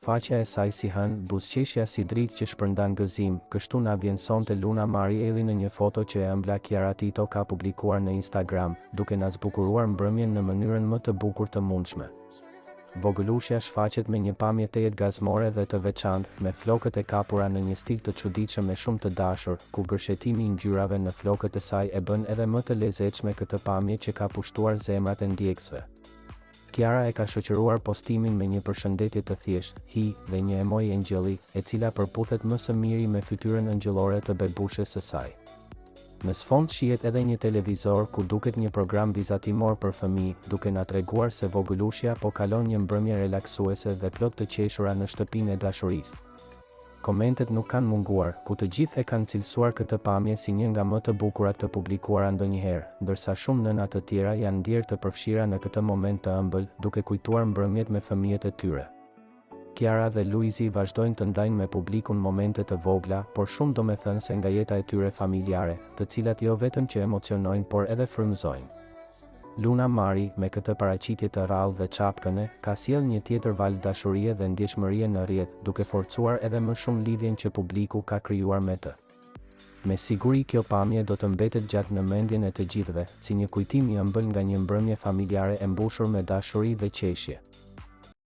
Faqja e saj si hën, buzëqeshja si dritë që shpërndan gëzim, kështu na vjen sonte Luna Marieli në një foto që e ëmbla Chiara Tito ka publikuar në Instagram, duke na zbukuruar mbrëmjen në mënyrën më të bukur të mundshme. Vogëlushja shfaqet me një pamje tejet gazmore dhe të veçantë, me flokët e kapura në një stil të çuditshëm e shumë të dashur, ku gërshetimi i ngjyrave në flokët e saj e bën edhe më të lezetshme këtë pamje që ka pushtuar zemrat e ndjekësve. Chiara e ka shoqëruar postimin me një përshëndetje të thjeshtë, hi, dhe një emoji engjëlli, e cila përputhet më së miri me fytyrën angjëllore të bebushes së saj. Në sfond shihet edhe një televizor ku duket një program vizatimor për fëmijë, duke na treguar se vogëlushja po kalon një mbrëmje relaksuese dhe plot të qeshura në shtëpinë e dashurisë. Komentet nuk kanë munguar, ku të gjithë e kanë cilësuar këtë pamje si një nga më të bukurat të publikuara ndonjëherë, ndërsa shumë nëna të tjera janë ndjerë të përfshira në këtë moment të ëmbël, duke kujtuar mbrëmjet me fëmijët e tyre. Chiara dhe Luizi vazhdojnë të ndajnë me publikun momente të vogla, por shumë domethënëse nga jeta e tyre familjare, të cilat jo vetëm që emocionojnë por edhe frymëzojnë. Luna Mari, me këtë paraqitje të rrallë dhe çapkëne, ka sjellë një tjetër valë dashurie dhe ndjeshmërie në rrjet, duke forcuar edhe më shumë lidhjen që publiku ka krijuar me të. Me siguri kjo pamje do të mbetet gjatë në mendjen e të gjithëve, si një kujtim i ëmbël nga një mbrëmje familjare e mbushur me dashuri dhe qeshje.